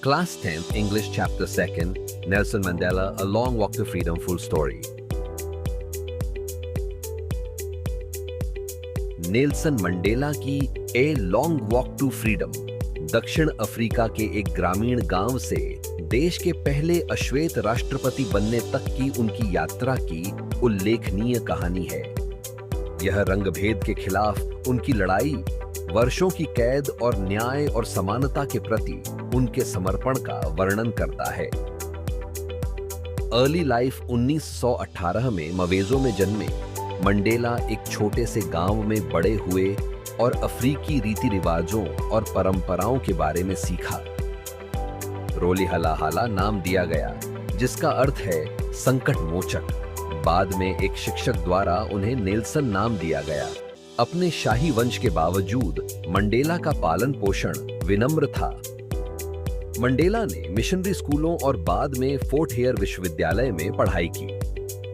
Class 10th English Chapter 2nd, Nelson Mandela, A Long Walk to Freedom, Full Story. Nelson Mandela की a long walk to freedom दक्षिण Africa के एक ग्रामीण गांव से देश के पहले अश्वेत राष्ट्रपति बनने तक की उनकी यात्रा की उल्लेखनीय कहानी है। यह रंगभेद के खिलाफ उनकी लड़ाई, वर्षों की कैद और न्याय और समानता के प्रति उनके समर्पण का वर्णन करता है। अर्ली लाइफ 1918 में मवेजो में जन्मे मंडेला एक छोटे से गांव में बड़े हुए और अफ्रीकी रीति रिवाजों और परंपराओं के बारे में सीखा। रोली हाला हाला नाम दिया गया, जिसका अर्थ है संकट मोचक। बाद में एक शिक्षक द्वारा उन्हें नेल्सन नाम दिया गया। अपने शाही वंश के बावजूद मंडेला का पालन पोषण विनम्र था। मंडेला ने मिशनरी स्कूलों और बाद में फोर्ट हेयर विश्वविद्यालय में पढ़ाई की।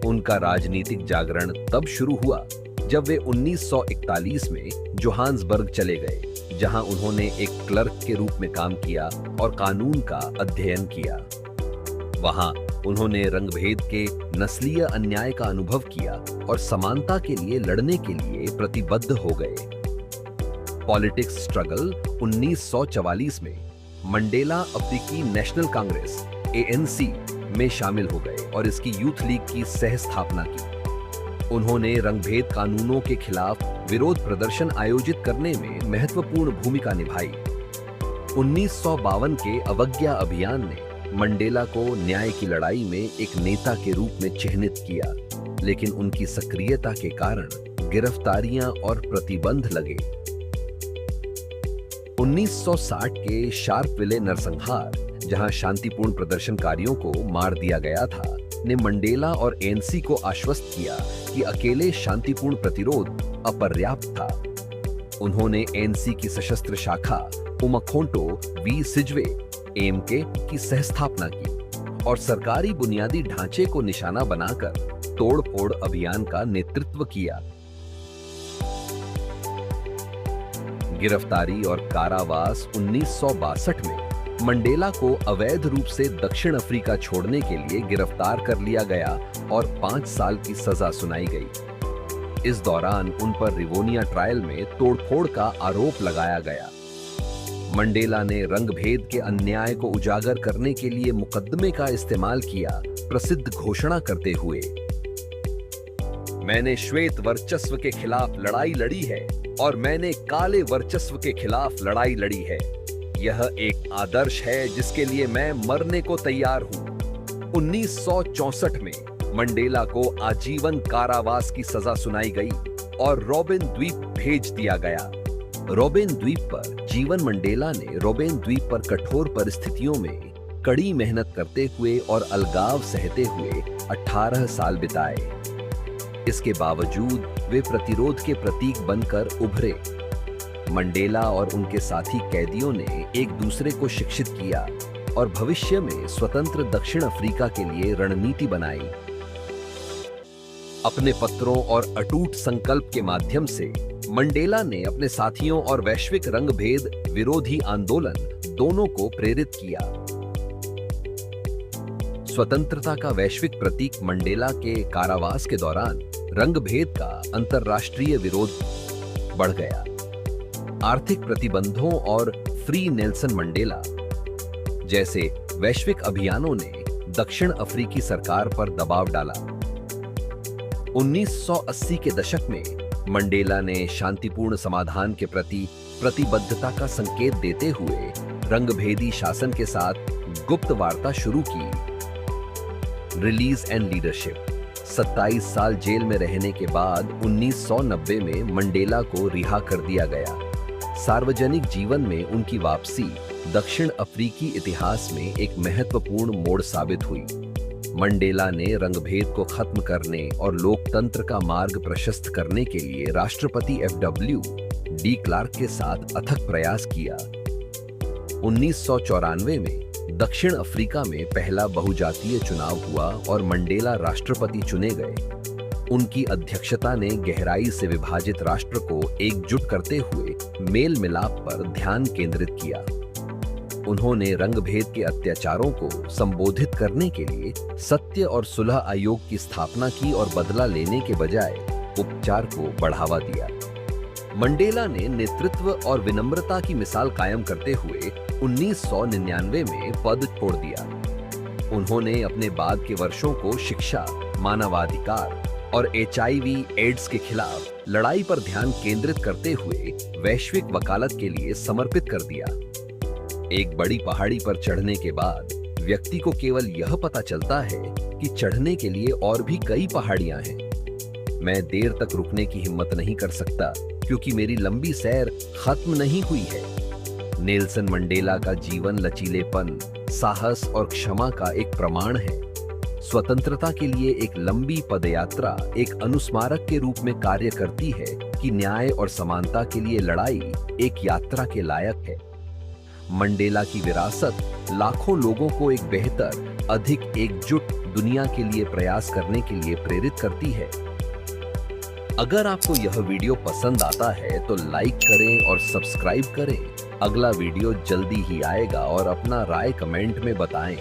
उनका राजनीतिक जागरण तब शुरू हुआ जब वे 1941 में जोहान्सबर्ग चले गए, जहां उन्होंने एक क्लर्क के रूप में काम किया और कानून का अध्ययन किया। वहां उन्होंने रंगभेद के नस्लीय अन्याय का अनुभव किया और समानता के लिए लड़ने के लिए प्रतिबद्ध हो गए। पॉलिटिक्स स्ट्रगल 1944 में मंडेला अफ्रीकी नेशनल कांग्रेस ANC में शामिल हो गए और इसकी यूथ लीग की सह स्थापना की। उन्होंने रंगभेद कानूनों के खिलाफ विरोध प्रदर्शन आयोजित करने में महत्वपूर्ण भूमिका निभाई। 1952 के अवज्ञा अभियान ने मंडेला को न्याय की लड़ाई में एक नेता के रूप में चिह्नित किया, लेकिन उनकी सक्रियता के कारण गिरफ्तारियां और प्रतिबंध लगे। 1960 के शार्पविले नरसंहार, जहां शांतिपूर्ण प्रदर्शनकारियों को मार दिया गया था, ने मंडेला और ANC को आश्वस्त किया कि अकेले शांतिपूर्ण प्रतिरोध अपर्याप्त था। उन्होंने ANC की सशस्त्र शाखा उमखोंटो वी सिजवे AMK की सहस्थापना की और सरकारी बुनियादी ढांचे को निशाना बनाकर तोड़-फोड़ अभियान का नेतृत्व किया। गिरफ्तारी और कारावास 1962 में मंडेला को अवैध रूप से दक्षिण अफ्रीका छोड़ने के लिए गिरफ्तार कर लिया गया और 5 साल की सजा सुनाई गई। इस दौरान उन पर रिवोनिया ट्रायल में तोड़फोड़ का आरोप लगाया गया। मंडेला ने रंगभेद के अन्याय को उजागर करने के लिए मुकदमे का इस्तेमाल किया, प्रसिद्ध घोषणा करते हुए, मैंने श्वेत वर्चस्व के खिलाफ लड़ाई लड़ी है और मैंने काले वर्चस्व के खिलाफ लड़ाई लड़ी है। यह एक आदर्श है जिसके लिए मैं मरने को तैयार हूं। 1964 में मंडेला को आजीवन कारावास की सजा सुनाई गई और रॉबिन द्वीप भेज दिया गया। रॉबिन द्वीप पर जीवन मंडेला ने रॉबिन द्वीप पर कठोर परिस्थितियों में कड़ी मेहनत करते हुए और अलगाव सहते हुए 18 साल बिताए। इसके बावजूद वे प्रतिरोध के प्रतीक बनकर उभरे। मंडेला और उनके साथी कैदियों ने एक दूसरे को शिक्षित किया और भविष्य में स्वतंत्र दक्षिण अफ्रीका के लिए रणनीति बनाई। अपने पत्रों और अटूट संकल्प के माध्यम से मंडेला ने अपने साथियों और वैश्विक रंगभेद विरोधी आंदोलन दोनों को प्रेरित किया। स्वतंत्रता का वैश्विक प्रतीक मंडेला के कारावास के दौरान रंगभेद का अंतर्राष्ट्रीय विरोध बढ़ गया। आर्थिक प्रतिबंधों और फ्री नेल्सन मंडेला जैसे वैश्विक अभियानों ने दक्षिण अफ्रीकी सरकार पर दबाव डाला। 1980 के दशक में मंडेला ने शांतिपूर्ण समाधान के प्रति प्रतिबद्धता का संकेत देते हुए रंगभेदी शासन के साथ गुप्त वार्ता शुरू की। रिलीज एंड लीडरशिप 27 साल जेल में रहने के बाद 1990 में मंडेला को रिहा कर दिया गया। सार्वजनिक जीवन में उनकी वापसी दक्षिण अफ्रीकी इतिहास में एक महत्वपूर्ण मोड़ साबित हुई। मंडेला ने रंगभेद को खत्म करने और लोकतंत्र का मार्ग प्रशस्त करने के लिए राष्ट्रपति FW डी क्लार्क के साथ अथक प्रयास किया। 1994 में दक्षिण अफ्रीका में पहला बहुजातीय चुनाव हुआ और मंडेला राष्ट्रपति चुने गए। उनकी अध्यक्षता ने गहराई से विभाजित राष्ट्र को एकजुट करते हुए मेल मिलाप पर ध्यान केंद्रित किया। उन्होंने रंगभेद के अत्याचारों को संबोधित करने के लिए सत्य और सुलह आयोग की स्थापना की और बदला लेने के बजाय उपचार को बढ़ावा दिया। मंडेला ने नेतृत्व और विनम्रता की मिसाल कायम करते हुए 1999 में पद छोड़ दिया। उन्होंने अपने बाद के वर्षों को शिक्षा, मानवाधिकार और HIV एड्स के खिलाफ लड़ाई पर ध्यान केंद्रित करते हुए वैश्विक वकालत के लिए समर्पित कर दिया। एक बड़ी पहाड़ी पर चढ़ने के बाद व्यक्ति को केवल यह पता चलता है कि चढ़ने के लिए और भी कई पहाड़ियां हैं। मैं देर तक रुकने की हिम्मत नहीं कर सकता क्योंकि मेरी लंबी सैर खत्म नहीं हुई है। नेल्सन मंडेला का जीवन लचीलेपन, साहस और क्षमा का एक प्रमाण है। स्वतंत्रता के लिए एक लंबी पदयात्रा एक अनुस्मारक के रूप में कार्य करती है कि न्याय और समानता के लिए लड़ाई एक यात्रा के लायक है। मंडेला की विरासत लाखों लोगों को एक बेहतर, अधिक एकजुट दुनिया के लिए प्रयास करने के लिए प्रेरित करती है। अगर आपको यह वीडियो पसंद आता है तो लाइक करें और सब्सक्राइब करें। अगला वीडियो जल्दी ही आएगा और अपना राय कमेंट में बताएं।